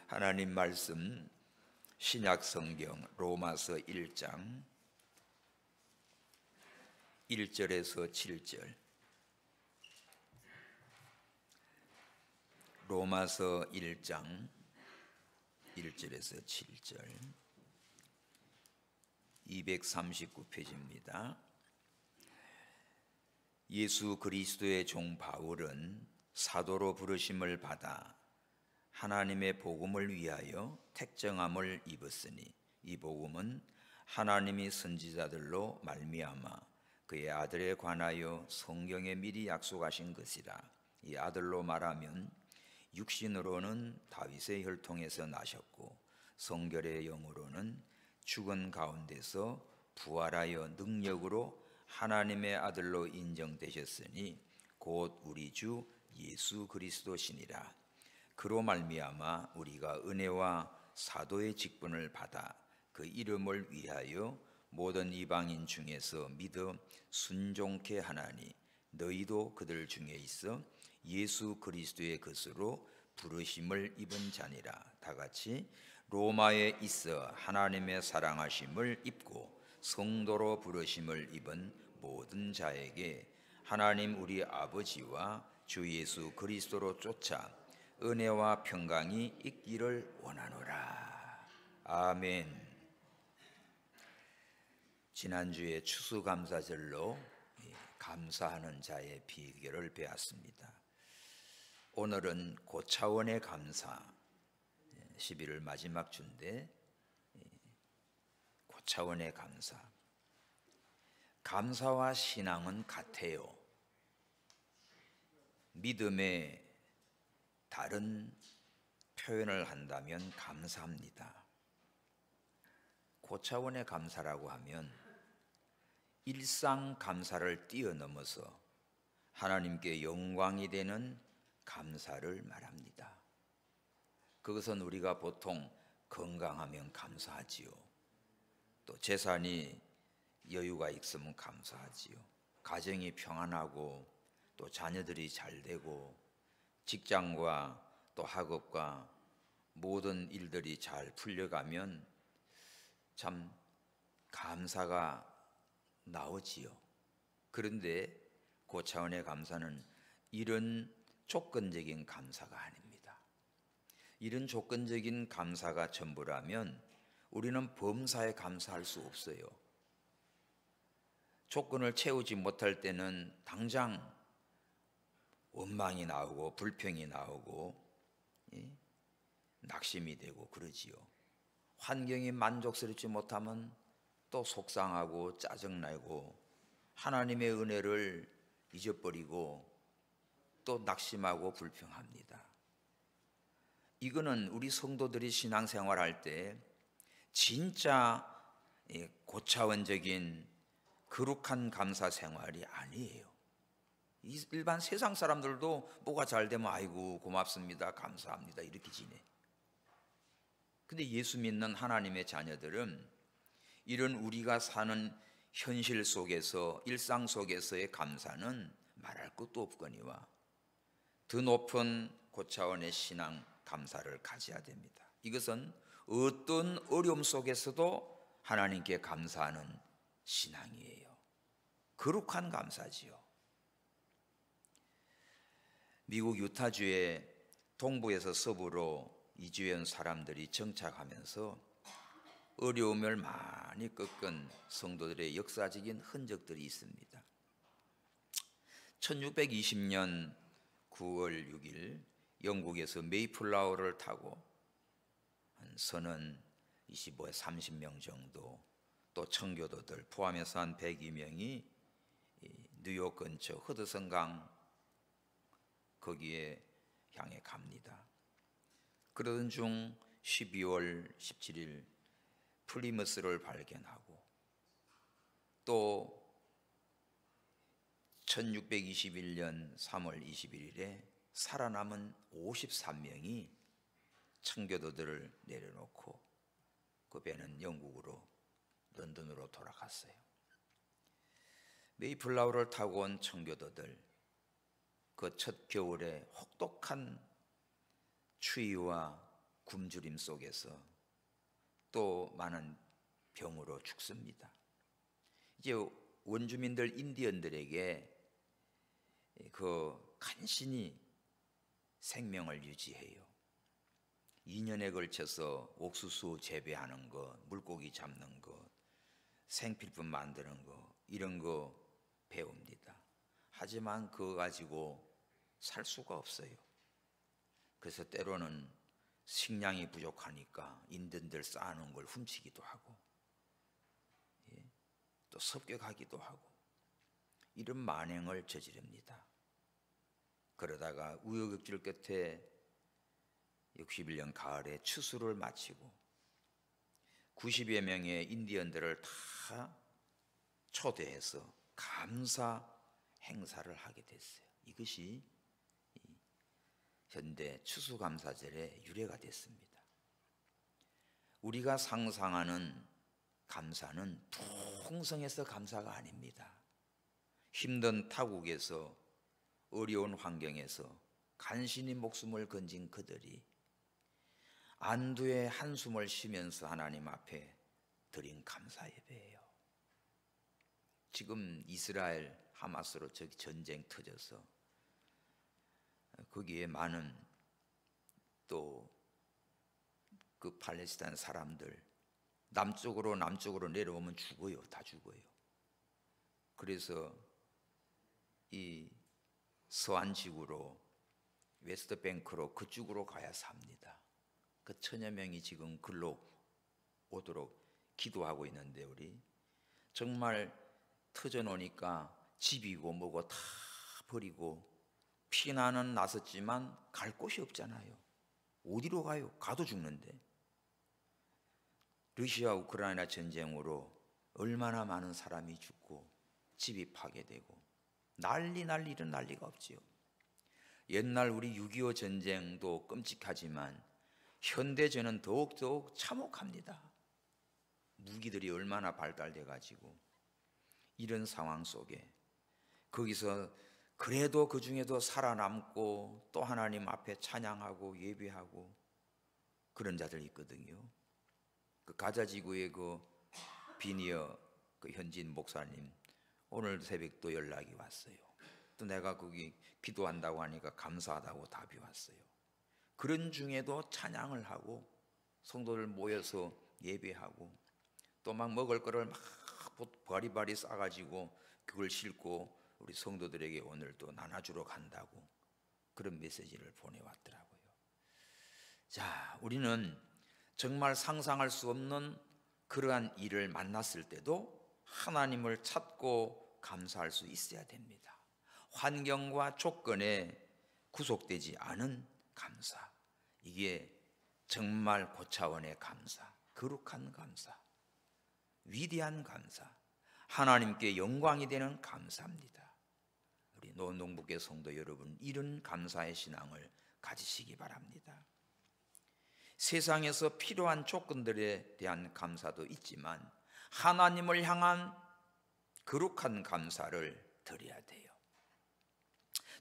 하나님 말씀 신약 성경 로마서 1장 1절에서 7절. 로마서 1장 1절에서 7절 239페이지입니다. 예수 그리스도의 종 바울은 사도로 부르심을 받아 하나님의 복음을 위하여 택정함을 입었으니 이 복음은 하나님이 선지자들로 말미암아 그의 아들에 관하여 성경에 미리 약속하신 것이라. 이 아들로 말하면 육신으로는 다윗의 혈통에서 나셨고 성결의 영으로는 죽은 가운데서 부활하여 능력으로 하나님의 아들로 인정되셨으니 곧 우리 주 예수 그리스도시니라. 그로 말미암아 우리가 은혜와 사도의 직분을 받아 그 이름을 위하여 모든 이방인 중에서 믿어 순종케 하나니 너희도 그들 중에 있어 예수 그리스도의 것으로 부르심을 입은 자니라. 다같이 로마에 있어 하나님의 사랑하심을 입고 성도로 부르심을 입은 모든 자에게 하나님 우리 아버지와 주 예수 그리스도로 쫓아 은혜와 평강이 있기를 원하노라. 아멘. 지난주에 추수감사절로 감사하는 자의 비결을 배웠습니다. 오늘은 고차원의 감사, 11월 마지막 주인데 고차원의 감사. 감사와 신앙은 같아요. 믿음의 다른 표현을 한다면 감사합니다. 고차원의 감사라고 하면 일상 감사를 뛰어넘어서 하나님께 영광이 되는 감사를 말합니다. 그것은 우리가 보통 건강하면 감사하지요. 또 재산이 여유가 있으면 감사하지요. 가정이 평안하고 또 자녀들이 잘 되고 직장과 또 학업과 모든 일들이 잘 풀려가면 참 감사가 나오지요. 그런데 고차원의 감사는 이런 조건적인 감사가 아닙니다. 이런 조건적인 감사가 전부라면 우리는 범사에 감사할 수 없어요. 조건을 채우지 못할 때는 당장 원망이 나오고 불평이 나오고 낙심이 되고 그러지요. 환경이 만족스럽지 못하면 또 속상하고 짜증나고 하나님의 은혜를 잊어버리고 또 낙심하고 불평합니다. 이거는 우리 성도들이 신앙생활할 때 진짜 고차원적인 거룩한 감사 생활이 아니에요. 일반 세상 사람들도 뭐가 잘 되면 아이고 고맙습니다 감사합니다 이렇게 지내. 근데 예수 믿는 하나님의 자녀들은 이런 우리가 사는 현실 속에서 일상 속에서의 감사는 말할 것도 없거니와 더 높은 고차원의 신앙 감사를 가져야 됩니다. 이것은 어떤 어려움 속에서도 하나님께 감사하는 신앙이에요. 거룩한 감사지요. 미국 유타주의 동부에서 서부로 이주한 사람들이 정착하면서 어려움을 많이 겪은 성도들의 역사적인 흔적들이 있습니다. 1620년 9월 6일 영국에서 메이플라워를 타고 한 서는 25에 30명 정도 또 청교도들 포함해서 한 102명이 뉴욕 근처 허드슨강 거기에 향해 갑니다. 그러던 중 12월 17일 플리머스를 발견하고 또 1621년 3월 21일에 살아남은 53명이 청교도들을 내려놓고 그 배는 영국으로 런던으로 돌아갔어요. 메이플라워를 타고 온 청교도들 그 첫 겨울에 혹독한 추위와 굶주림 속에서 또 많은 병으로 죽습니다. 이제 원주민들 인디언들에게 간신히 생명을 유지해요. 2년에 걸쳐서 옥수수 재배하는 것, 물고기 잡는 것, 생필품 만드는 것, 이런 거 배웁니다. 하지만 그거 가지고 살 수가 없어요. 그래서 때로는 식량이 부족하니까 인디언들 쌓아놓은 걸 훔치기도 하고, 또 습격하기도 하고, 이런 만행을 저지릅니다. 그러다가 우여곡절 끝에 61년 가을에 추수를 마치고 90여 명의 인디언들을 다 초대해서 감사 행사를 하게 됐어요. 이것이 현대 추수감사절의 유래가 됐습니다. 우리가 상상하는 감사는 풍성해서 감사가 아닙니다. 힘든 타국에서 어려운 환경에서 간신히 목숨을 건진 그들이 안도의 한숨을 쉬면서 하나님 앞에 드린 감사 예배예요. 지금 이스라엘 하마스로 저기 전쟁 터져서 거기에 많은 또 그 팔레스타인 사람들 남쪽으로 내려오면 죽어요. 다 죽어요. 그래서 이 서안 지구로 웨스트뱅크로 그쪽으로 가야 삽니다. 그 1000여 명이 지금 글로 오도록 기도하고 있는데, 우리 정말 터져 놓으니까 집이고 뭐고 다 버리고 피난은 나섰지만 갈 곳이 없잖아요. 어디로 가요? 가도 죽는데. 러시아 우크라이나 전쟁으로 얼마나 많은 사람이 죽고 집이 파괴되고 이런 난리가 없지요. 옛날 우리 6.25 전쟁도 끔찍하지만 현대전은 더욱더욱 참혹합니다. 무기들이 얼마나 발달돼 가지고 이런 상황 속에 거기서 그래도 그 중에도 살아남고 또 하나님 앞에 찬양하고 예배하고 그런 자들이 있거든요. 그 가자지구의 그 비니어 그 현진 목사님 오늘 새벽도 연락이 왔어요. 또 내가 거기 기도한다고 하니까 감사하다고 답이 왔어요. 그런 중에도 찬양을 하고 성도들 모여서 예배하고 또 막 먹을 거를 막 바리바리 싸가지고 그걸 싣고 우리 성도들에게 오늘 또 나눠주러 간다고 그런 메시지를 보내왔더라고요. 자, 우리는 정말 상상할 수 없는 그러한 일을 만났을 때도 하나님을 찾고 감사할 수 있어야 됩니다. 환경과 조건에 구속되지 않은 감사, 이게 정말 고차원의 감사, 거룩한 감사, 위대한 감사, 하나님께 영광이 되는 감사입니다. 우리 노원동북교 성도 여러분, 이런 감사의 신앙을 가지시기 바랍니다. 세상에서 필요한 조건들에 대한 감사도 있지만 하나님을 향한 거룩한 감사를 드려야 돼요.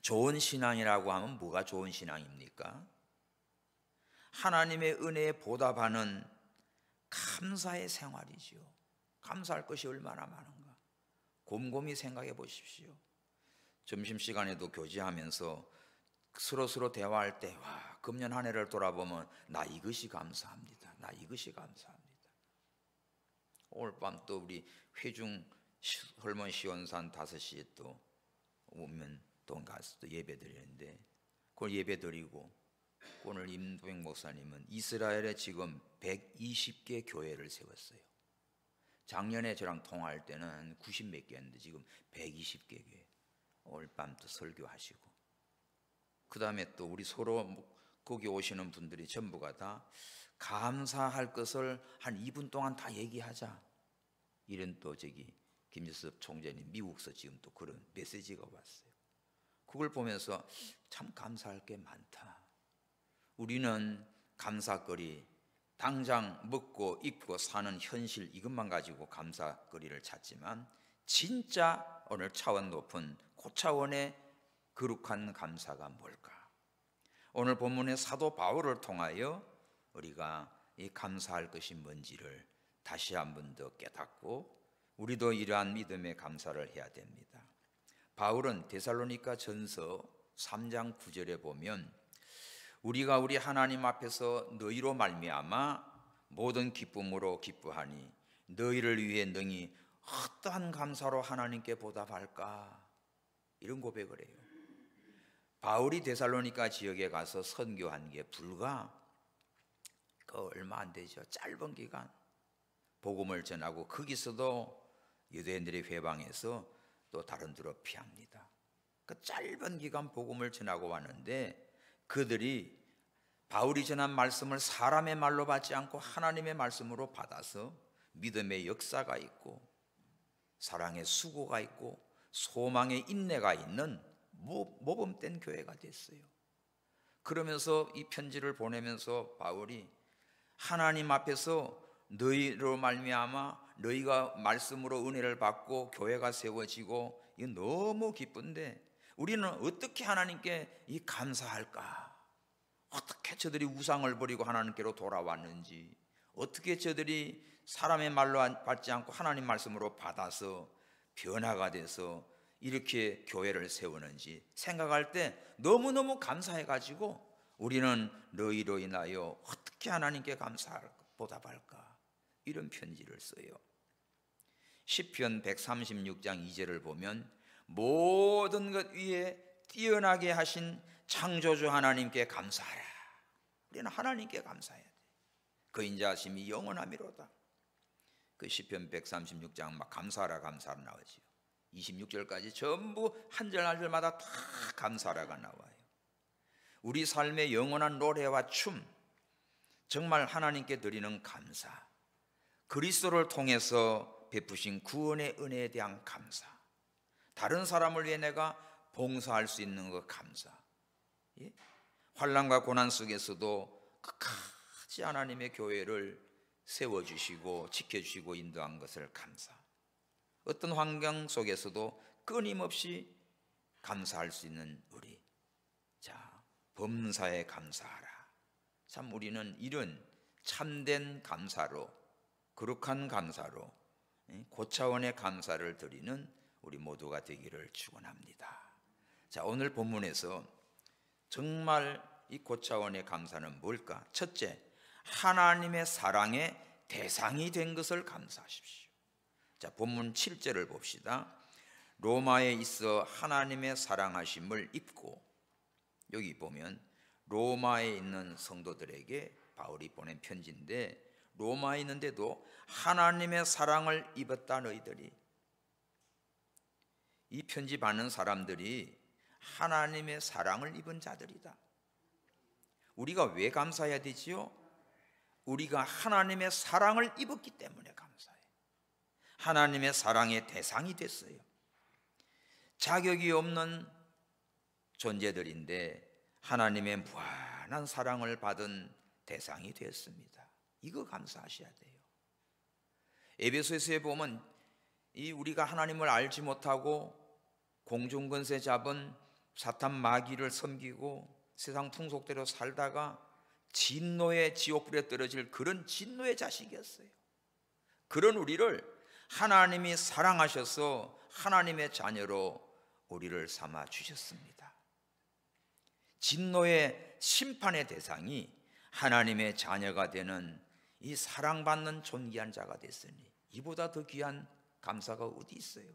좋은 신앙이라고 하면 뭐가 좋은 신앙입니까? 하나님의 은혜에 보답하는 감사의 생활이지요. 감사할 것이 얼마나 많은가 곰곰이 생각해 보십시오. 점심시간에도 교제하면서 서로 대화할 때 금년 한 해를 돌아보면 나 이것이 감사합니다. 나 이것이 감사합니다. 오늘 밤 또 우리 회중 헐몬 시원산 5시에 또 오면 돈 가서 또 예배 드리는데 그걸 예배 드리고 오늘 임도백 목사님은 이스라엘에 지금 120개 교회를 세웠어요. 작년에 저랑 통화할 때는 90몇 개였는데 지금 120개 교회. 오늘 밤 또 설교하시고 그 다음에 또 우리 서로 거기 오시는 분들이 전부가 다 감사할 것을 한 2분 동안 다 얘기하자, 이런 또 김일섭 총재님 미국서 지금 또 그런 메시지가 왔어요. 그걸 보면서 참 감사할 게 많다. 우리는 감사거리, 당장 먹고 입고 사는 현실, 이것만 가지고 감사거리를 찾지만 진짜 오늘 차원 높은 고차원의 거룩한 감사가 뭘까? 오늘 본문의 사도 바울을 통하여 우리가 이 감사할 것이 뭔지를 다시 한 번 더 깨닫고 우리도 이러한 믿음의 감사를 해야 됩니다. 바울은 데살로니가 전서 3장 9절에 보면 우리가 우리 하나님 앞에서 너희로 말미암아 모든 기쁨으로 기뻐하니 너희를 위해 능히 어떠한 감사로 하나님께 보답할까, 이런 고백을 해요. 바울이 데살로니가 지역에 가서 선교한 게 불과 얼마 안 되죠. 짧은 기간 복음을 전하고 거기서도 유대인들이 회방해서 또 다른 데로 피합니다. 그 짧은 기간 복음을 전하고 왔는데 그들이 바울이 전한 말씀을 사람의 말로 받지 않고 하나님의 말씀으로 받아서 믿음의 역사가 있고 사랑의 수고가 있고 소망의 인내가 있는 모범된 교회가 됐어요. 그러면서 이 편지를 보내면서 바울이 하나님 앞에서 너희로 말미암아 너희가 말씀으로 은혜를 받고 교회가 세워지고 이거 너무 기쁜데 우리는 어떻게 하나님께 이 감사할까? 어떻게 저들이 우상을 버리고 하나님께로 돌아왔는지, 어떻게 저들이 사람의 말로 받지 않고 하나님 말씀으로 받아서 변화가 돼서 이렇게 교회를 세우는지 생각할 때 너무너무 감사해가지고 우리는 너희로 인하여 어떻게 하나님께 보답할까, 이런 편지를 써요. 시편 136장 2절을 보면 모든 것 위에 뛰어나게 하신 창조주 하나님께 감사하라. 우리는 하나님께 감사해야 돼. 그 인자하심이 영원하미로다. 그 시편 136장 막 감사하라 감사하라 나오지요. 26절까지 전부 한 절 한 절마다 다 감사하라가 나와요. 우리 삶의 영원한 노래와 춤, 정말 하나님께 드리는 감사, 그리스도를 통해서 베푸신 구원의 은혜에 대한 감사, 다른 사람을 위해 내가 봉사할 수 있는 것 감사, 예? 환난과 고난 속에서도 끝까지 하나님의 교회를 세워주시고 지켜주시고 인도한 것을 감사, 어떤 환경 속에서도 끊임없이 감사할 수 있는 우리, 자, 범사에 감사하라. 참 우리는 이런 참된 감사로, 거룩한 감사로, 고차원의 감사를 드리는 우리 모두가 되기를 축원합니다. 자, 오늘 본문에서 정말 이 고차원의 감사는 뭘까? 첫째, 하나님의 사랑의 대상이 된 것을 감사하십시오. 자, 본문 7절을 봅시다. 로마에 있어 하나님의 사랑하심을 입고, 여기 보면 로마에 있는 성도들에게 바울이 보낸 편지인데 로마에 있는데도 하나님의 사랑을 입었다. 너희들이, 이 편지 받는 사람들이 하나님의 사랑을 입은 자들이다. 우리가 왜 감사해야 되지요? 우리가 하나님의 사랑을 입었기 때문에 감사해. 하나님의 사랑의 대상이 됐어요. 자격이 없는 존재들인데 하나님의 무한한 사랑을 받은 대상이 되었습니다. 이거 감사하셔야 돼요. 에베소서에 보면 이 우리가 하나님을 알지 못하고 공중권세 잡은 사탄 마귀를 섬기고 세상 풍속대로 살다가 진노의 지옥불에 떨어질 그런 진노의 자식이었어요. 그런 우리를 하나님이 사랑하셔서 하나님의 자녀로 우리를 삼아 주셨습니다. 진노의 심판의 대상이 하나님의 자녀가 되는 이 사랑받는 존귀한 자가 됐으니 이보다 더 귀한 감사가 어디 있어요?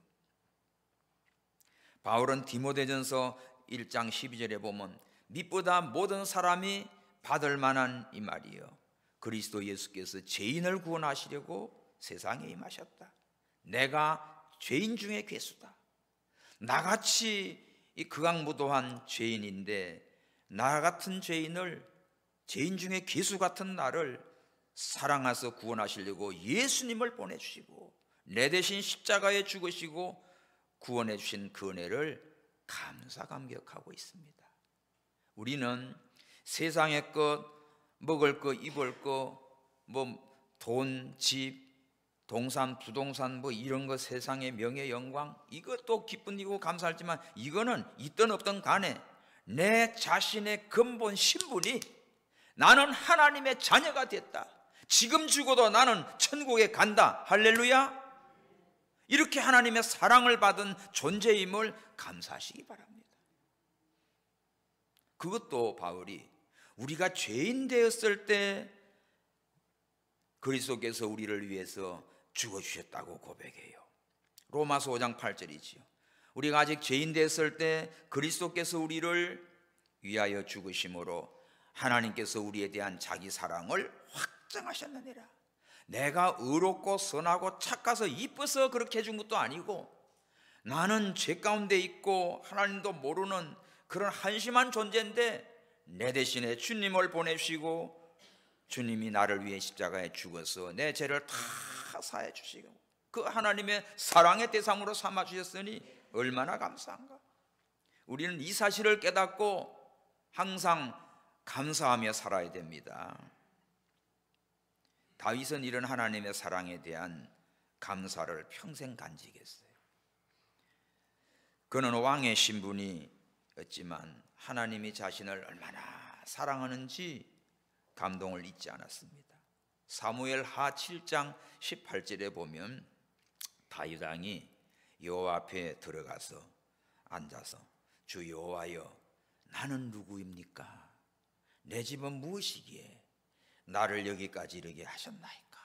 바울은 디모데전서 1장 12절에 보면 밑보다 모든 사람이 받을 만한 이 말이요, 그리스도 예수께서 죄인을 구원하시려고 세상에 임하셨다. 내가 죄인 중에 괴수다. 나같이 이 극악무도한 죄인인데 나 같은 죄인을, 죄인 중에 괴수 같은 나를 사랑하셔서 구원하시려고 예수님을 보내주시고 내 대신 십자가에 죽으시고 구원해 주신 그 은혜를 감사 감격하고 있습니다. 우리는 세상의 것, 먹을 것, 입을 것, 뭐 돈, 집, 동산, 부동산 뭐 이런 거, 세상의 명예, 영광, 이것도 기쁜 일이고 감사하지만 이거는 있든 없든 간에 내 자신의 근본 신분이 나는 하나님의 자녀가 됐다. 지금 죽어도 나는 천국에 간다. 할렐루야. 이렇게 하나님의 사랑을 받은 존재임을 감사하시기 바랍니다. 그것도 바울이 우리가 죄인 되었을 때 그리스도께서 우리를 위해서 죽어주셨다고 고백해요. 로마서 5장 8절이지요. 우리가 아직 죄인 되었을 때 그리스도께서 우리를 위하여 죽으심으로 하나님께서 우리에 대한 자기 사랑을 확증하셨느니라. 내가 의롭고 선하고 착해서 이뻐서 그렇게 해준 것도 아니고, 나는 죄 가운데 있고 하나님도 모르는 그런 한심한 존재인데 내 대신에 주님을 보내시고 주님이 나를 위해 십자가에 죽어서 내 죄를 다 사해 주시고 그 하나님의 사랑의 대상으로 삼아 주셨으니 얼마나 감사한가. 우리는 이 사실을 깨닫고 항상 감사하며 살아야 됩니다. 다윗은 이런 하나님의 사랑에 대한 감사를 평생 간직했어요. 그는 왕의 신분이었지만 하나님이 자신을 얼마나 사랑하는지 감동을 잊지 않았습니다. 사무엘하 7장 18절에 보면 다윗 왕이 여호와 앞에 들어가서 앉아서 주 여호와여, 나는 누구입니까? 내 집은 무엇이기에 나를 여기까지 이르게 하셨나이까?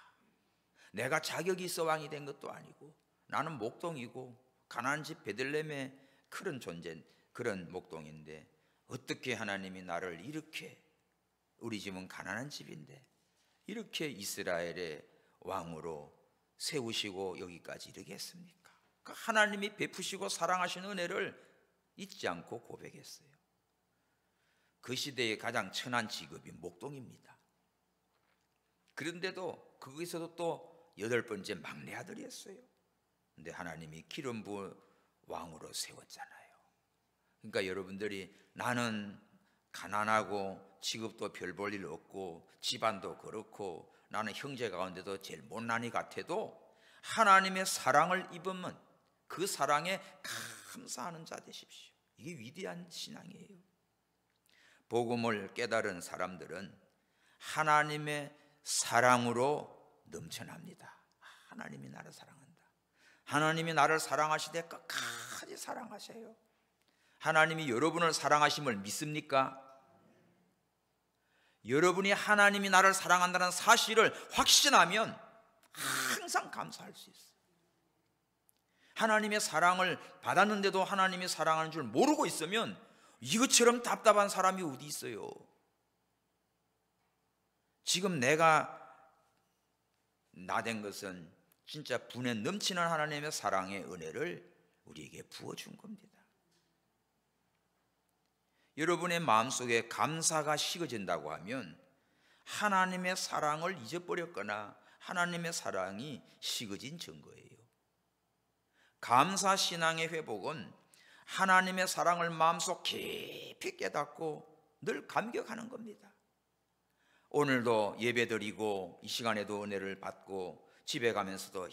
내가 자격이 있어 왕이 된 것도 아니고 나는 목동이고 가나안 집 베들레헴의 그런 존재, 그런 목동인데 어떻게 하나님이 나를 이렇게, 우리 집은 가나안 집인데 이렇게 이스라엘의 왕으로 세우시고 여기까지 이르게 했습니까? 하나님이 베푸시고 사랑하시는 은혜를 잊지 않고 고백했어요. 그 시대의 가장 천한 직업이 목동입니다. 그런데도 거기서도 또 8번째 막내 아들이었어요. 근데 하나님이 기름 부은 왕으로 세웠잖아요. 그러니까 여러분들이 나는 가난하고 직업도 별 볼 일 없고 집안도 그렇고 나는 형제 가운데도 제일 못난이 같아도 하나님의 사랑을 입으면 그 사랑에 감사하는 자 되십시오. 이게 위대한 신앙이에요. 복음을 깨달은 사람들은 하나님의 사랑으로 넘쳐납니다. 하나님이 나를 사랑한다. 하나님이 나를 사랑하시되 끝까지 사랑하세요. 하나님이 여러분을 사랑하심을 믿습니까? 여러분이 하나님이 나를 사랑한다는 사실을 확신하면 항상 감사할 수 있어요. 하나님의 사랑을 받았는데도 하나님이 사랑하는 줄 모르고 있으면 이것처럼 답답한 사람이 어디 있어요? 지금 내가 나된 것은 진짜 분에 넘치는 하나님의 사랑의 은혜를 우리에게 부어준 겁니다. 여러분의 마음속에 감사가 식어진다고 하면 하나님의 사랑을 잊어버렸거나 하나님의 사랑이 식어진 증거예요. 감사 신앙의 회복은 하나님의 사랑을 마음속 깊이 깨닫고 늘 감격하는 겁니다. 오늘도 예배드리고 이 시간에도 은혜를 받고 집에 가면서도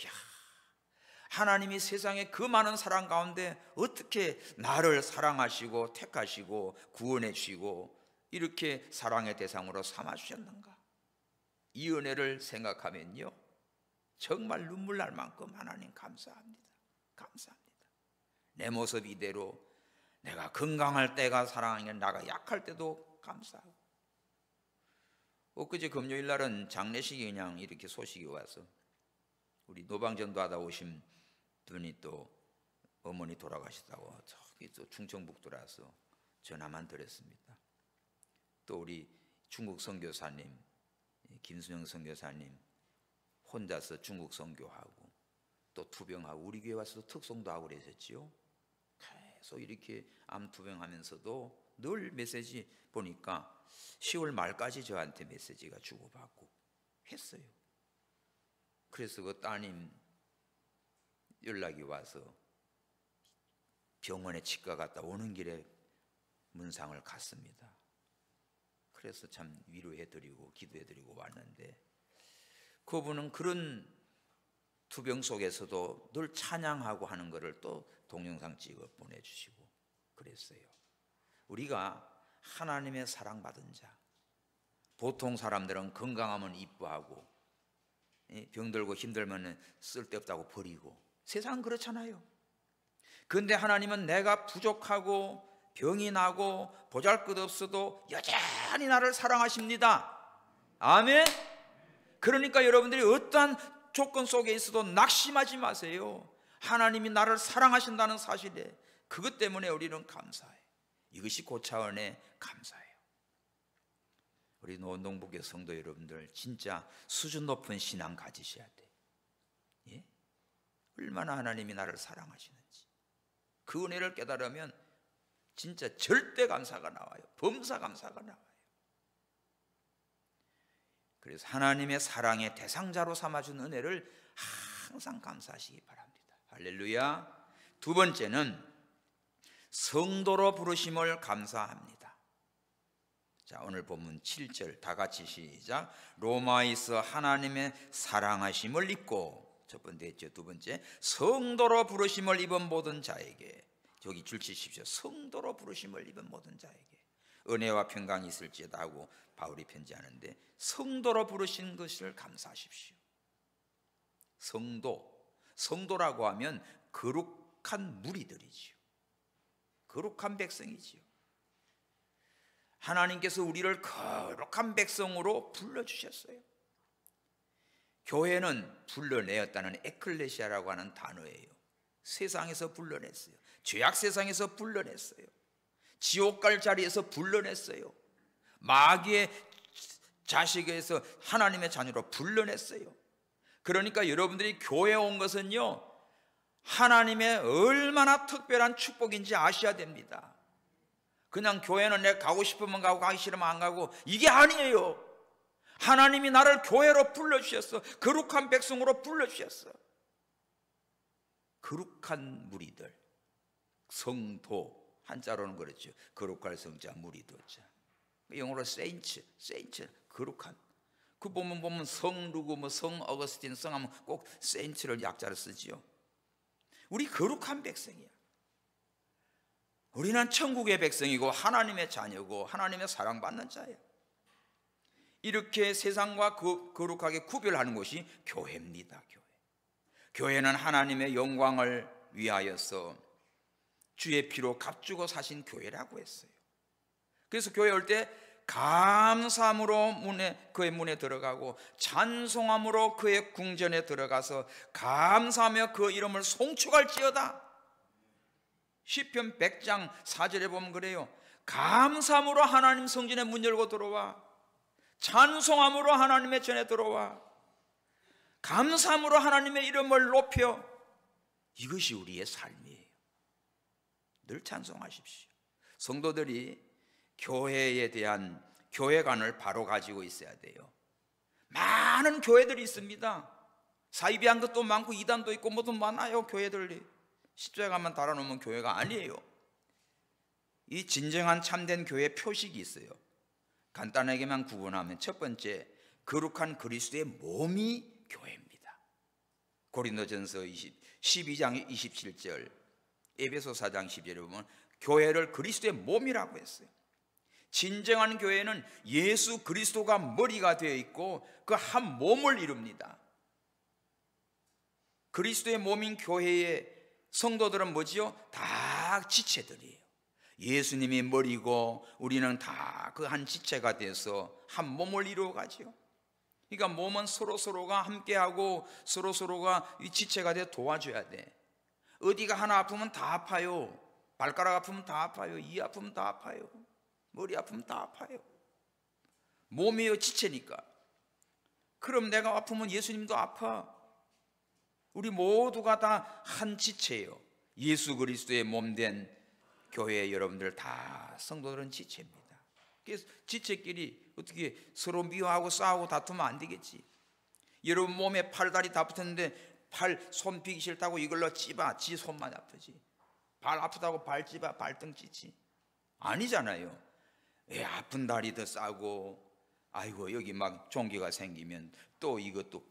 하나님이 세상에 그 많은 사랑 가운데 어떻게 나를 사랑하시고 택하시고 구원해 주시고 이렇게 사랑의 대상으로 삼아 주셨는가? 이 은혜를 생각하면요 정말 눈물 날 만큼 하나님 감사합니다. 감사합니다. 내 모습 이대로 내가 건강할 때가 사랑하는 나가 약할 때도 감사하고, 엊그제 금요일 날은 장례식이 그냥 이렇게 소식이 와서 우리 노방전도하다 오신 분이 또 어머니 돌아가셨다고 저기 또 충청북 돌아서 전화만 드렸습니다. 또 우리 중국 선교사님 김순영 선교사님 혼자서 중국 선교하고 또 투병하고 우리 교회 와서도 특송도 하고 그랬었지요. 계속 이렇게 암 투병하면서도 늘 메시지 보니까 10월 말까지 저한테 메시지가 주고받고 했어요. 그래서 그 따님 연락이 와서 병원에 치과 갔다 오는 길에 문상을 갔습니다. 그래서 참 위로해드리고 기도해드리고 왔는데, 그분은 그런 투병 속에서도 늘 찬양하고 하는 것을 또 동영상 찍어 보내주시고 그랬어요. 우리가 하나님의 사랑받은 자, 보통 사람들은 건강하면 이뻐하고 병들고 힘들면 쓸데없다고 버리고, 세상은 그렇잖아요. 그런데 하나님은 내가 부족하고 병이 나고 보잘것없어도 여전히 나를 사랑하십니다. 아멘. 그러니까 여러분들이 어떠한 조건 속에 있어도 낙심하지 마세요. 하나님이 나를 사랑하신다는 사실에 그것 때문에 우리는 감사해요. 이것이 고차원의 감사예요. 우리 노원동북의 성도 여러분들, 진짜 수준 높은 신앙 가지셔야 돼요. 예? 얼마나 하나님이 나를 사랑하시는지 그 은혜를 깨달으면 진짜 절대 감사가 나와요. 범사 감사가 나와요. 그래서 하나님의 사랑의 대상자로 삼아준 은혜를 항상 감사하시기 바랍니다. 할렐루야. 두 번째는 성도로 부르심을 감사합니다. 자, 오늘 본문 7절 다 같이 시작. 로마에서 하나님의 사랑하심을 입고, 첫 번째 했죠. 두 번째, 성도로 부르심을 입은 모든 자에게, 여기 줄 치십시오. 성도로 부르심을 입은 모든 자에게 은혜와 평강이 있을지어다 하고 바울이 편지하는데, 성도로 부르신 것을 감사하십시오. 성도라고 하면 거룩한 무리들이지요. 거룩한 백성이지요. 하나님께서 우리를 거룩한 백성으로 불러주셨어요. 교회는 불러내었다는 에클레시아라고 하는 단어예요. 세상에서 불러냈어요. 죄악 세상에서 불러냈어요. 지옥 갈 자리에서 불러냈어요. 마귀의 자식에서 하나님의 자녀로 불러냈어요. 그러니까 여러분들이 교회에 온 것은요, 하나님의 얼마나 특별한 축복인지 아셔야 됩니다. 그냥 교회는 내가 가고 싶으면 가고 가기 싫으면 안 가고, 이게 아니에요. 하나님이 나를 교회로 불러주셨어. 거룩한 백성으로 불러주셨어. 거룩한 무리들, 성도, 한자로는 그렇죠. 거룩할 성자, 무리도자. 영어로 saints, 거룩한. 그 보면 성 누구, 뭐 성 어거스틴 성하면 꼭 saints를 약자로 쓰지요. 우리 거룩한 백성이야. 우리는 천국의 백성이고 하나님의 자녀고 하나님의 사랑받는 자야. 이렇게 세상과 거룩하게 구별하는 것이 교회입니다. 교회는 하나님의 영광을 위하여서 주의 피로 값주고 사신 교회라고 했어요. 그래서 교회 올 때 감사함으로 그의 문에 들어가고 찬송함으로 그의 궁전에 들어가서 감사하며 그 이름을 송축할지어다. 시편 100장 4절에 보면 그래요. 감사함으로 하나님 성전에 문 열고 들어와. 찬송함으로 하나님의 전에 들어와. 감사함으로 하나님의 이름을 높여. 이것이 우리의 삶이에요. 늘 찬송하십시오. 성도들이 교회에 대한 교회관을 바로 가지고 있어야 돼요. 많은 교회들이 있습니다. 사이비한 것도 많고 이단도 있고 뭐도 많아요. 교회들이 십자가만 달아놓으면 교회가 아니에요. 이 진정한 참된 교회 표식이 있어요. 간단하게만 구분하면 첫 번째, 거룩한 그리스도의 몸이 교회입니다. 고린도전서 12장 27절, 에베소 4장 10절에 보면 교회를 그리스도의 몸이라고 했어요. 진정한 교회는 예수 그리스도가 머리가 되어 있고 그 한 몸을 이룹니다. 그리스도의 몸인 교회의 성도들은 뭐지요? 다 지체들이에요. 예수님이 머리고 우리는 다 그 한 지체가 돼서 한 몸을 이루어가지요. 그러니까 몸은 서로가 함께하고 서로가 이 지체가 돼 도와줘야 돼. 어디가 하나 아프면 다 아파요. 발가락 아프면 다 아파요. 이 아프면 다 아파요. 머리 아프면 다 아파요. 몸이요, 지체니까. 그럼 내가 아프면 예수님도 아파. 우리 모두가 다 한 지체예요. 예수 그리스도의 몸된 교회 여러분들 다 성도들은 지체입니다. 그래서 지체끼리 어떻게 서로 미워하고 싸우고 다투면 안 되겠지. 여러분 몸에 팔다리 다 붙었는데 손 피기 싫다고 이걸로 찝어. 지 손만 아프지. 발 아프다고 발 찝어. 발등 찢지. 아니잖아요. 왜 아픈 다리 더 싸고, 아이고 여기 막 종기가 생기면 또 이것도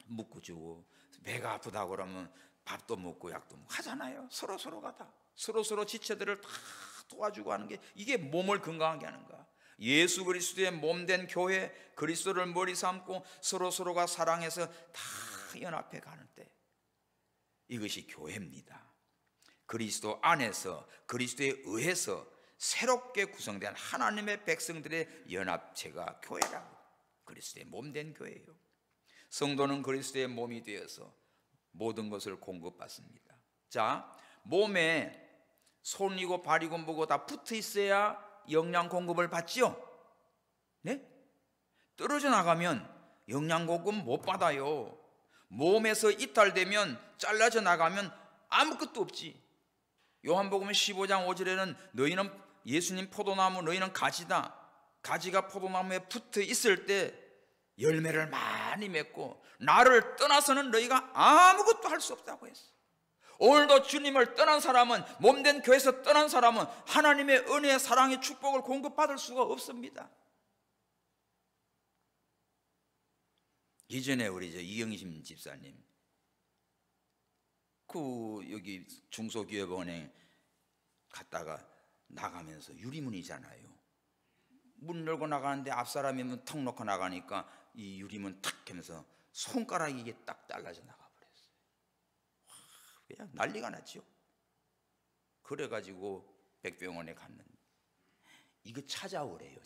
묶어주고, 배가 아프다고 그러면 밥도 먹고 약도 먹고 하잖아요. 서로가 다 서로 지체들을 다 도와주고 하는 게 이게 몸을 건강하게 하는 거야. 예수 그리스도의 몸된 교회, 그리스도를 머리 삼고 서로가 사랑해서 다 연합해 가는 때, 이것이 교회입니다. 그리스도 안에서, 그리스도에 의해서 새롭게 구성된 하나님의 백성들의 연합체가 교회라고. 그리스도의 몸된 교회예요. 성도는 그리스도의 몸이 되어서 모든 것을 공급받습니다. 자, 몸에 손이고 발이고 뭐고 다 붙어 있어야 영양 공급을 받지요. 네? 떨어져 나가면 영양 공급 못 받아요. 몸에서 이탈되면, 잘라져 나가면 아무것도 없지. 요한복음 15장 5절에는 너희는 예수님 포도나무, 너희는 가지다. 가지가 포도나무에 붙어 있을 때 열매를 많이 맺고 나를 떠나서는 너희가 아무것도 할 수 없다고 했어. 오늘도 주님을 떠난 사람은, 몸된 교회에서 떠난 사람은 하나님의 은혜의 사랑의 축복을 공급받을 수가 없습니다. 예전에 우리 이영심 집사님 여기 중소기업원에 갔다가 나가면서 유리문이잖아요. 문 열고 나가는데 앞사람이 문 턱 놓고 나가니까 이 유리문 탁 하면서 손가락이 이게 딱 잘라져 나가버렸어요. 그냥 난리가 났죠. 그래가지고 백병원에 갔는데 이거 찾아오래요.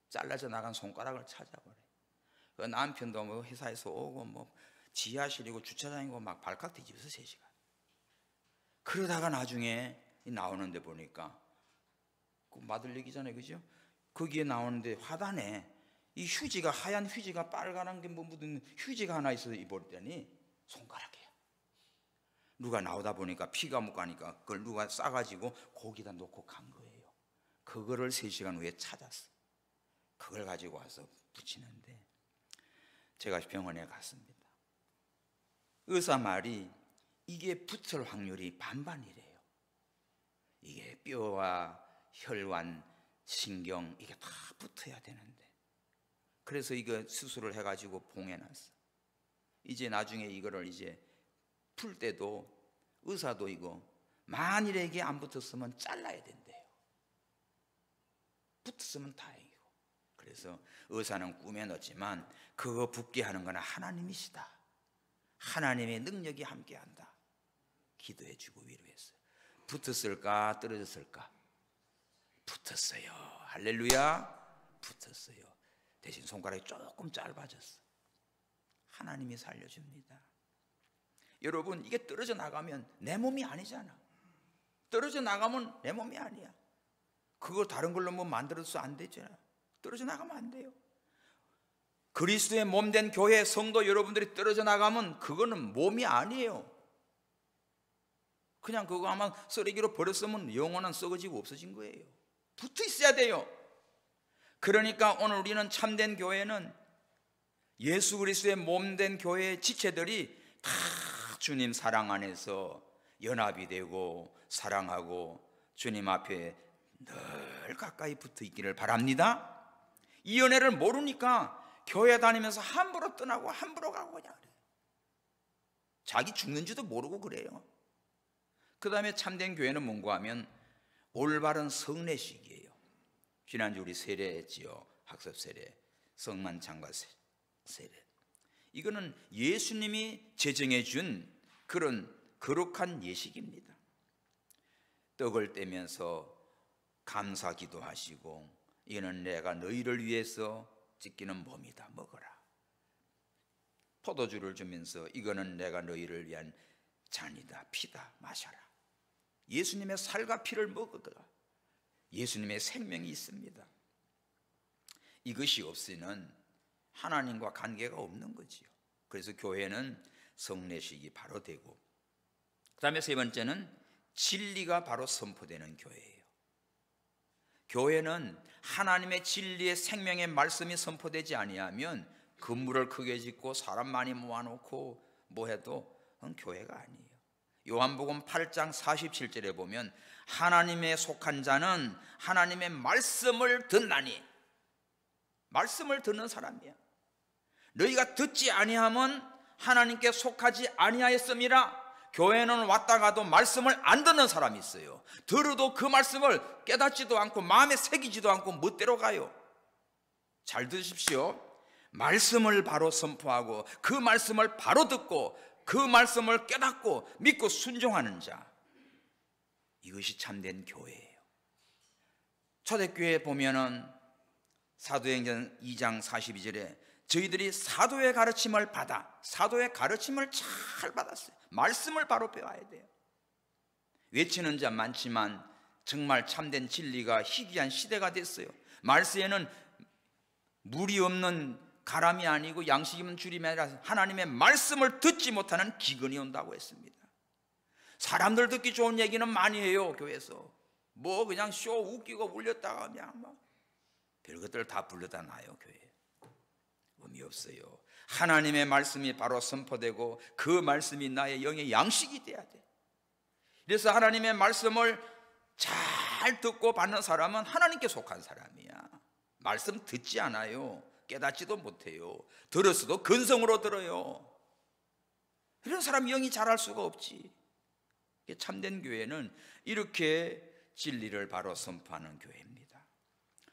잘라져 나간 손가락을 찾아오래. 그 남편도 뭐 회사에서 오고 뭐 지하실이고 주차장이고 막 발칵 뒤집어서 3시간. 그러다가 나중에 나오는데 보니까 그 마들리기잖아요, 그죠? 거기에 나오는데 화단에 이 휴지가, 하얀 휴지가 빨간 게 뭐 묻은 휴지가 하나 있어서 입었더니 손가락이에요. 누가 나오다 보니까 피가 묻가니까 그걸 누가 싸가지고 거기다 놓고 간 거예요. 그거를 3시간 후에 찾았어. 그걸 가지고 와서 붙이는데 제가 병원에 갔습니다. 의사 말이 이게 붙을 확률이 반반이래요. 이게 뼈와 혈관, 신경 이게 다 붙어야 되는데, 그래서 이거 수술을 해가지고 봉해놨어. 이제 나중에 이거를 이제 풀 때도 의사도 이거 만일에 이게 안 붙었으면 잘라야 된대요. 붙었으면 다행이고. 그래서 의사는 꿈에 넣었지만 그거 붙게 하는 건 하나님이시다. 하나님의 능력이 함께한다. 기도해주고 위로했어요. 붙었을까 떨어졌을까? 붙었어요. 할렐루야. 붙었어요. 대신 손가락이 조금 짧아졌어. 하나님이 살려줍니다. 여러분, 이게 떨어져 나가면 내 몸이 아니잖아. 떨어져 나가면 내 몸이 아니야. 그거 다른 걸로 뭐 만들어서 안 되잖아. 떨어져 나가면 안 돼요. 그리스도의 몸된 교회 성도 여러분들이 떨어져 나가면 그거는 몸이 아니에요. 그냥 그거 아마 쓰레기로 버렸으면 영원한 썩어지고 없어진 거예요. 붙어 있어야 돼요. 그러니까 오늘 우리는 참된 교회는 예수 그리스도의 몸된 교회의 지체들이 다 주님 사랑 안에서 연합이 되고 사랑하고 주님 앞에 늘 가까이 붙어 있기를 바랍니다. 이 은혜를 모르니까 교회 다니면서 함부로 떠나고 함부로 가고 그냥 그래요. 자기 죽는지도 모르고 그래요. 그 다음에 참된 교회는 뭔가 하면 올바른 성례식이에요. 지난주 우리 세례했지요. 학습 세례, 성만 창과 세례. 이거는 예수님이 제정해 준 그런 거룩한 예식입니다. 떡을 떼면서 감사 기도하시고, 이는 내가 너희를 위해서 찢기는 몸이다, 먹어라. 포도주를 주면서 이거는 내가 너희를 위한 잔이다, 피다, 마셔라. 예수님의 살과 피를 먹어라. 예수님의 생명이 있습니다. 이것이 없이는 하나님과 관계가 없는 거지요. 그래서 교회는 성례식이 바로 되고, 그 다음에 세 번째는 진리가 바로 선포되는 교회예요. 교회는 하나님의 진리의 생명의 말씀이 선포되지 아니하면 건물을 크게 짓고 사람 많이 모아놓고 뭐 해도 그건 교회가 아니에요. 요한복음 8장 47절에 보면 하나님에 속한 자는 하나님의 말씀을 듣나니, 말씀을 듣는 사람이야. 너희가 듣지 아니하면 하나님께 속하지 아니하였음이라. 교회는 왔다 가도 말씀을 안 듣는 사람이 있어요. 들어도 그 말씀을 깨닫지도 않고 마음에 새기지도 않고 멋대로 가요. 잘 들으십시오. 말씀을 바로 선포하고 그 말씀을 바로 듣고 그 말씀을 깨닫고 믿고 순종하는 자, 이것이 참된 교회예요. 초대교회에 보면은 사도행전 2장 42절에 저희들이 사도의 가르침을 받아, 사도의 가르침을 잘 받았어요. 말씀을 바로 배워야 돼요. 외치는 자 많지만 정말 참된 진리가 희귀한 시대가 됐어요. 말세에는 물이 없는 가람이 아니고 양식이 없는 주림이 아니라 하나님의 말씀을 듣지 못하는 기근이 온다고 했습니다. 사람들 듣기 좋은 얘기는 많이 해요. 교회에서 뭐 그냥 쇼 웃기고 울렸다가 그냥 막 별것들 다 불러다 놔요. 교회에 의미 없어요. 하나님의 말씀이 바로 선포되고 그 말씀이 나의 영의 양식이 돼야 돼. 그래서 하나님의 말씀을 잘 듣고 받는 사람은 하나님께 속한 사람이야. 말씀 듣지 않아요. 깨닫지도 못해요. 들었어도 근성으로 들어요. 이런 사람 영이 자랄 수가 없지. 참된 교회는 이렇게 진리를 바로 선포하는 교회입니다.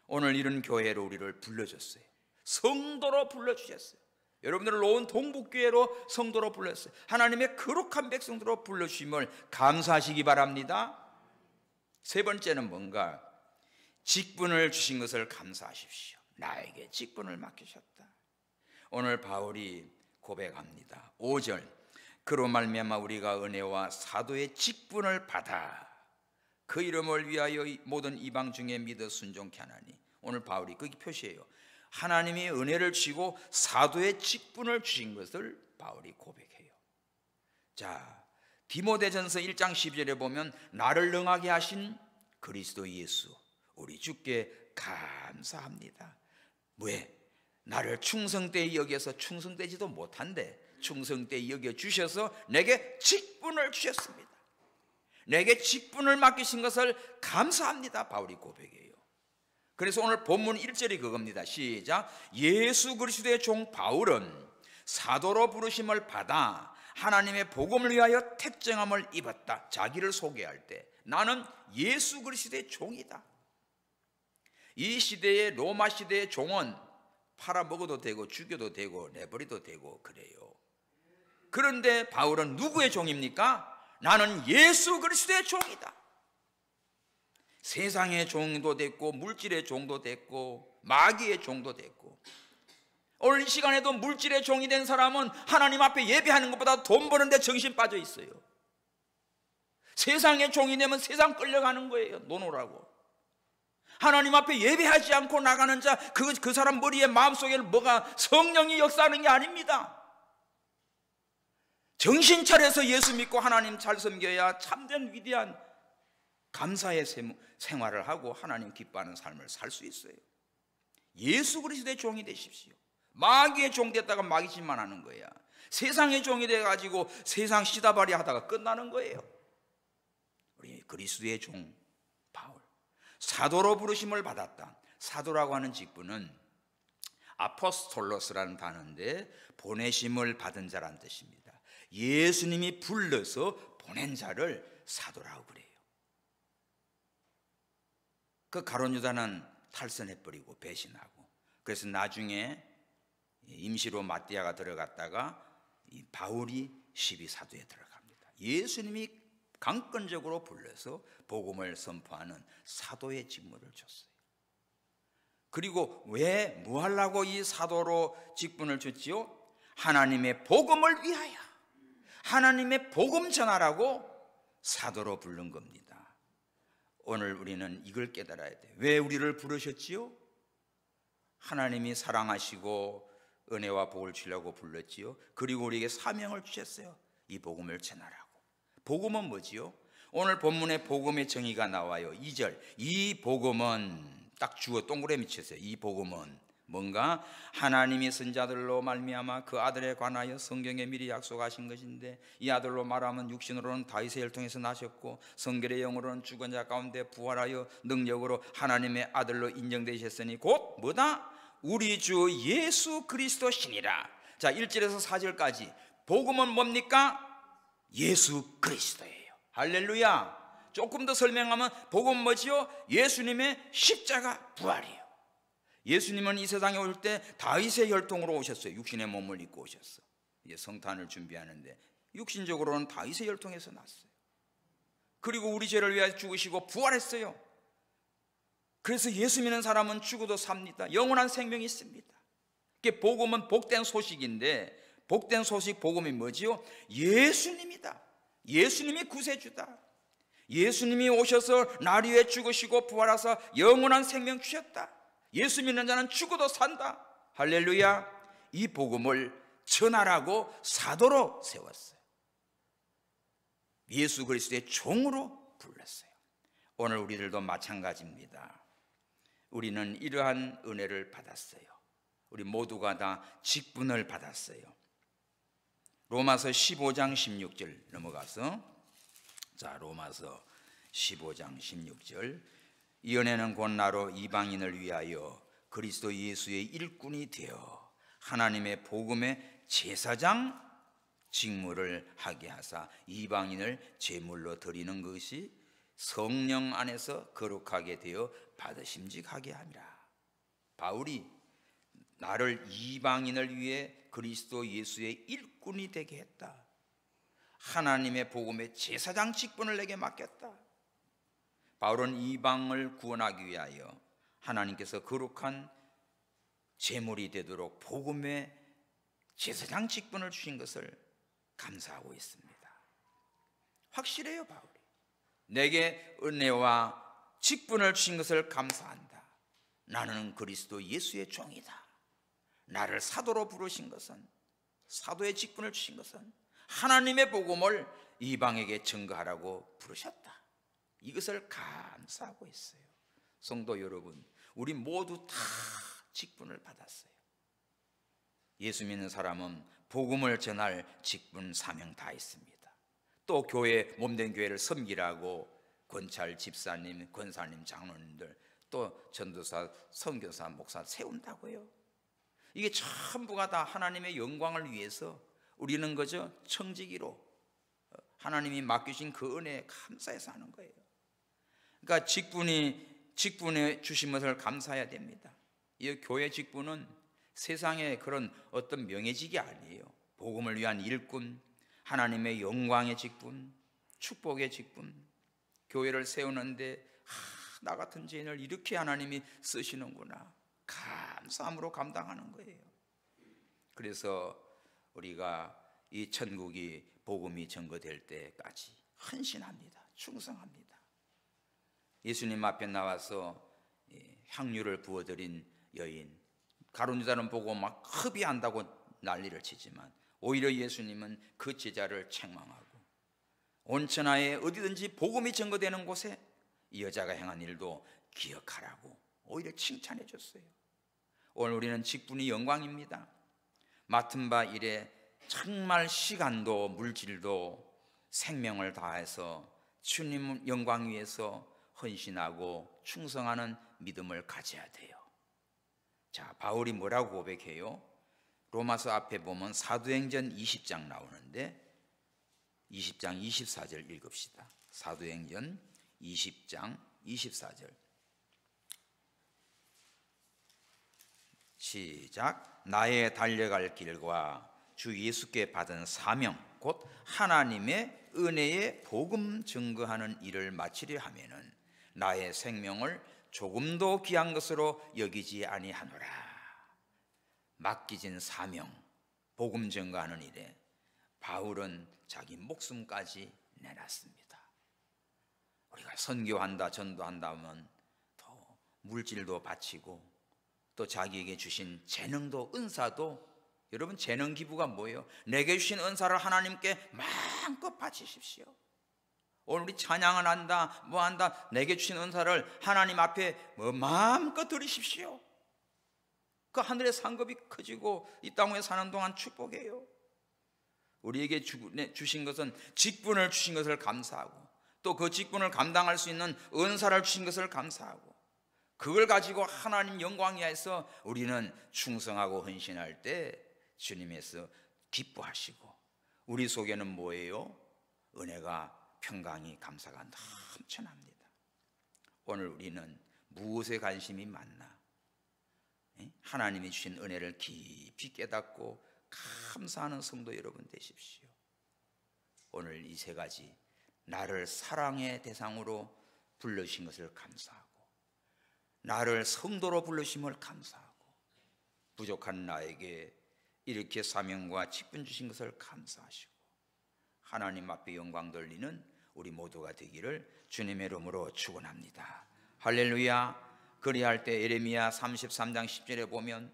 오늘 이런 교회로 우리를 불러줬어요. 성도로 불러주셨어요. 여러분들을 놓은 동북교회로 성도로 불렀어요. 하나님의 거룩한 백성도로 불러주심을 감사하시기 바랍니다. 세 번째는 뭔가? 직분을 주신 것을 감사하십시오. 나에게 직분을 맡기셨다. 오늘 바울이 고백합니다. 5절, 그로 말미암아 우리가 은혜와 사도의 직분을 받아 그 이름을 위하여 모든 이방 중에 믿어 순종케 하나니. 오늘 바울이 거기 표시해요. 하나님이 은혜를 주시고 사도의 직분을 주신 것을 바울이 고백해요. 자, 디모데전서 1장 12절에 보면 나를 능하게 하신 그리스도 예수 우리 주께 감사합니다. 왜? 나를 충성되이 여겨서 충성되지도 못한데 충성되이 여겨주셔서 내게 직분을 주셨습니다. 내게 직분을 맡기신 것을 감사합니다. 바울이 고백해요. 그래서 오늘 본문 1절이 그겁니다. 시작. 예수 그리스도의 종 바울은 사도로 부르심을 받아 하나님의 복음을 위하여 택정함을 입었다. 자기를 소개할 때 나는 예수 그리스도의 종이다. 이 시대의 로마 시대의 종은 팔아먹어도 되고 죽여도 되고 내버려도 되고 그래요. 그런데 바울은 누구의 종입니까? 나는 예수 그리스도의 종이다. 세상의 종도 됐고 물질의 종도 됐고 마귀의 종도 됐고, 오늘 이 시간에도 물질의 종이 된 사람은 하나님 앞에 예배하는 것보다 돈 버는 데 정신 빠져 있어요. 세상의 종이 되면 세상 끌려가는 거예요. 노노라고. 하나님 앞에 예배하지 않고 나가는 자, 그 사람 머리에 마음속에 뭐가 성령이 역사하는 게 아닙니다. 정신 차려서 예수 믿고 하나님 잘 섬겨야 참된 위대한 감사의 생활을 하고 하나님 기뻐하는 삶을 살 수 있어요. 예수 그리스도의 종이 되십시오. 마귀의 종 됐다가 마귀짓만 하는 거야. 세상의 종이 돼가지고 세상 시다발이 하다가 끝나는 거예요. 우리 그리스도의 종 바울, 사도로 부르심을 받았다. 사도라고 하는 직분은 아포스톨로스라는 단어인데 보내심을 받은 자란 뜻입니다. 예수님이 불러서 보낸 자를 사도라고 그래요. 그 가룟 유다는 탈선해버리고 배신하고, 그래서 나중에 임시로 마띠아가 들어갔다가 이 바울이 12사도에 들어갑니다. 예수님이 강권적으로 불러서 복음을 선포하는 사도의 직무를 줬어요. 그리고 왜 뭐 하려고 이 사도로 직분을 줬지요? 하나님의 복음을 위하여, 하나님의 복음 전하라고 사도로 부른 겁니다. 오늘 우리는 이걸 깨달아야 돼요. 왜 우리를 부르셨지요? 하나님이 사랑하시고 은혜와 복을 주려고 불렀지요. 그리고 우리에게 사명을 주셨어요. 이 복음을 전하라고. 복음은 뭐지요? 오늘 본문에 복음의 정의가 나와요. 2절, 이 복음은 딱 주어 동그라미 쳤어요. 이 복음은 뭔가? 하나님이 선자들로 말미암아 그 아들에 관하여 성경에 미리 약속하신 것인데, 이 아들로 말하면 육신으로는 다윗의 혈통에서 나셨고 성결의 영으로는 죽은 자 가운데 부활하여 능력으로 하나님의 아들로 인정되셨으니 곧 뭐다? 우리 주 예수 그리스도시니라. 자, 1절에서 4절까지 복음은 뭡니까? 예수 그리스도예요. 할렐루야. 조금 더 설명하면 복음은 뭐지요? 예수님의 십자가 부활이에요. 예수님은 이 세상에 올 때 다윗의 혈통으로 오셨어요. 육신의 몸을 입고 오셨어. 이제 성탄을 준비하는데 육신적으로는 다윗의 혈통에서 났어요. 그리고 우리 죄를 위하여 죽으시고 부활했어요. 그래서 예수 믿는 사람은 죽어도 삽니다. 영원한 생명이 있습니다. 복음은 복된 소식인데, 복된 소식 복음이 뭐지요? 예수님이다. 예수님이 구세주다. 예수님이 오셔서 날 위해 죽으시고 부활하사 영원한 생명 주셨다. 예수 믿는 자는 죽어도 산다. 할렐루야. 이 복음을 전하라고 사도로 세웠어요. 예수 그리스도의 종으로 불렀어요. 오늘 우리들도 마찬가지입니다. 우리는 이러한 은혜를 받았어요. 우리 모두가 다 직분을 받았어요. 로마서 15장 16절 넘어가서, 자, 로마서 15장 16절. 이 은혜는 곧 나로 이방인을 위하여 그리스도 예수의 일꾼이 되어 하나님의 복음의 제사장 직무를 하게 하사 이방인을 제물로 드리는 것이 성령 안에서 거룩하게 되어 받으심직하게 함이라. 바울이 나를 이방인을 위해 그리스도 예수의 일꾼이 되게 했다. 하나님의 복음의 제사장 직분을 내게 맡겼다. 바울은 이방을 구원하기 위하여 하나님께서 거룩한 제물이 되도록 복음의 제사장 직분을 주신 것을 감사하고 있습니다. 확실해요. 바울이 내게 은혜와 직분을 주신 것을 감사한다. 나는 그리스도 예수의 종이다. 나를 사도로 부르신 것은, 사도의 직분을 주신 것은 하나님의 복음을 이방에게 증거하라고 부르셨다. 이것을 감사하고 있어요. 성도 여러분, 우리 모두 다 직분을 받았어요. 예수 믿는 사람은 복음을 전할 직분, 사명 다 있습니다. 또 교회, 몸된 교회를 섬기라고 권찰 집사님, 권사님, 장로님들, 또 전도사, 선교사, 목사 세운다고요. 이게 전부가 다 하나님의 영광을 위해서 우리는 그저 청지기로 하나님이 맡기신 그 은혜에 감사해서 하는 거예요. 그러니까 직분에 주신 것을 감사해야 됩니다. 이 교회 직분은 세상의 그런 어떤 명예직이 아니에요. 복음을 위한 일꾼, 하나님의 영광의 직분, 축복의 직분. 교회를 세우는데 나 같은 죄인을 이렇게 하나님이 쓰시는구나, 감사함으로 감당하는 거예요. 그래서 우리가 이 천국이 복음이 증거될 때까지 헌신합니다. 충성합니다. 예수님 앞에 나와서 향유를 부어드린 여인, 가룟 유다는 보고 막 흡의한다고 난리를 치지만 오히려 예수님은 그 제자를 책망하고 온천하에 어디든지 복음이 증거되는 곳에 이 여자가 행한 일도 기억하라고 오히려 칭찬해 줬어요. 오늘 우리는 직분이 영광입니다. 맡은 바 일에 정말 시간도 물질도 생명을 다해서 주님 영광 위해서 헌신하고 충성하는 믿음을 가져야 돼요. 자, 바울이 뭐라고 고백해요? 로마서 앞에 보면 사도행전 20장 나오는데 20장 24절 읽읍시다. 사도행전 20장 24절 시작. 나의 달려갈 길과 주 예수께 받은 사명 곧 하나님의 은혜의 복음 증거하는 일을 마치려 하면은 나의 생명을 조금도 귀한 것으로 여기지 아니하노라. 맡기진 사명, 복음 증거하는 일에 바울은 자기 목숨까지 내놨습니다. 우리가 선교한다, 전도한다 하면 더 물질도 바치고 또 자기에게 주신 재능도, 은사도, 여러분 재능 기부가 뭐예요? 내게 주신 은사를 하나님께 마음껏 바치십시오. 오늘 우리 찬양을 한다, 뭐 한다, 내게 주신 은사를 하나님 앞에 마음껏 드리십시오. 그 하늘의 상급이 커지고 이 땅에 사는 동안 축복이에요. 우리에게 주신 것은 직분을 주신 것을 감사하고 또 그 직분을 감당할 수 있는 은사를 주신 것을 감사하고 그걸 가지고 하나님 영광 위하여서 우리는 충성하고 헌신할 때 주님께서 기뻐하시고 우리 속에는 뭐예요? 은혜가 평강이 감사가 넘쳐납니다. 오늘 우리는 무엇에 관심이 많나? 하나님이 주신 은혜를 깊이 깨닫고 감사하는 성도 여러분 되십시오. 오늘 이 세 가지, 나를 사랑의 대상으로 불러주신 것을 감사하고, 나를 성도로 불러주심을 감사하고, 부족한 나에게 이렇게 사명과 직분 주신 것을 감사하시고, 하나님 앞에 영광 돌리는 우리 모두가 되기를 주님의 이름으로 축원합니다. 할렐루야. 그리할 때 예레미야 33장 10절에 보면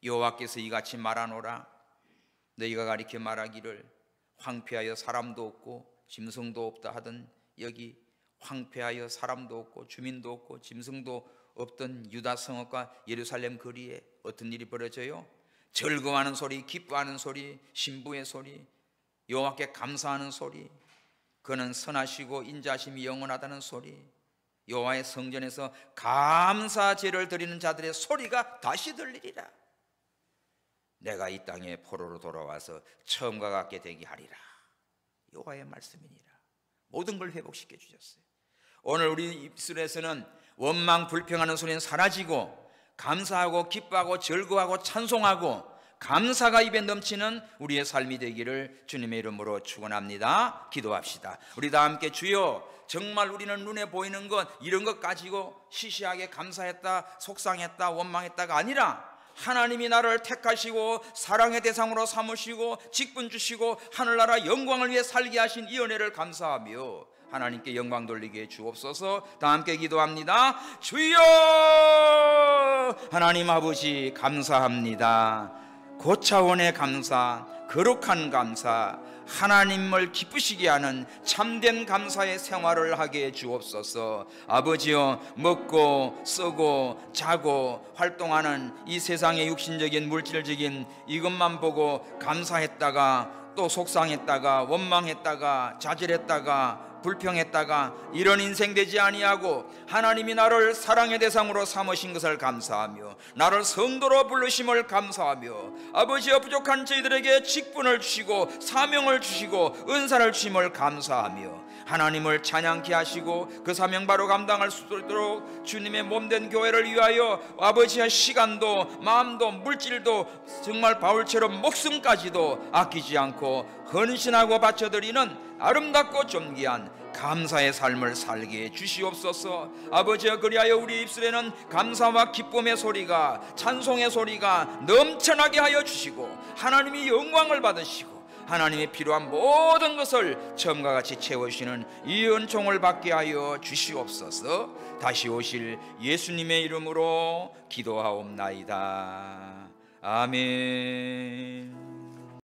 여호와께서 이같이 말하노라. 너희가 가리켜 말하기를 황폐하여 사람도 없고 짐승도 없다 하던, 여기 황폐하여 사람도 없고 주민도 없고 짐승도 없던 유다 성읍과 예루살렘 거리에 어떤 일이 벌어져요? 즐거워하는 소리, 기뻐하는 소리, 신부의 소리, 여호와께 감사하는 소리, 그는 선하시고 인자심이 영원하다는 소리, 여호와의 성전에서 감사제를 드리는 자들의 소리가 다시 들리리라. 내가 이 땅에 포로로 돌아와서 처음과 같게 되게 하리라. 여호와의 말씀이니라. 모든 걸 회복시켜 주셨어요. 오늘 우리 입술에서는 원망 불평하는 소리는 사라지고, 감사하고 기뻐하고 즐거워하고 찬송하고 감사가 입에 넘치는 우리의 삶이 되기를 주님의 이름으로 축원합니다. 기도합시다. 우리 다 함께 주여, 정말 우리는 눈에 보이는 것, 이런 것 가지고 시시하게 감사했다, 속상했다, 원망했다가 아니라 하나님이 나를 택하시고 사랑의 대상으로 삼으시고 직분 주시고 하늘나라 영광을 위해 살게 하신 이 은혜를 감사하며 하나님께 영광 돌리게 주옵소서. 다 함께 기도합니다. 주여, 하나님 아버지 감사합니다. 고차원의 감사, 거룩한 감사, 하나님을 기쁘시게 하는 참된 감사의 생활을 하게 주옵소서. 아버지여, 먹고 쓰고 자고 활동하는 이 세상의 육신적인 물질적인 이것만 보고 감사했다가 또 속상했다가 원망했다가 좌절했다가 불평했다가 이런 인생 되지 아니하고, 하나님이 나를 사랑의 대상으로 삼으신 것을 감사하며 나를 성도로 부르심을 감사하며, 아버지여 부족한 저희들에게 직분을 주시고 사명을 주시고 은사를 주심을 감사하며 하나님을 찬양케 하시고 그 사명 바로 감당할 수 있도록 주님의 몸된 교회를 위하여 아버지의 시간도 마음도 물질도 정말 바울처럼 목숨까지도 아끼지 않고 헌신하고 바쳐드리는 아름답고 존귀한 감사의 삶을 살게 주시옵소서. 아버지여, 그리하여 우리 입술에는 감사와 기쁨의 소리가, 찬송의 소리가 넘쳐나게 하여 주시고 하나님이 영광을 받으시고 하나님의 필요한 모든 것을 처음과 같이 채워주시는 이 은총을 받게 하여 주시옵소서. 다시 오실 예수님의 이름으로 기도하옵나이다. 아멘.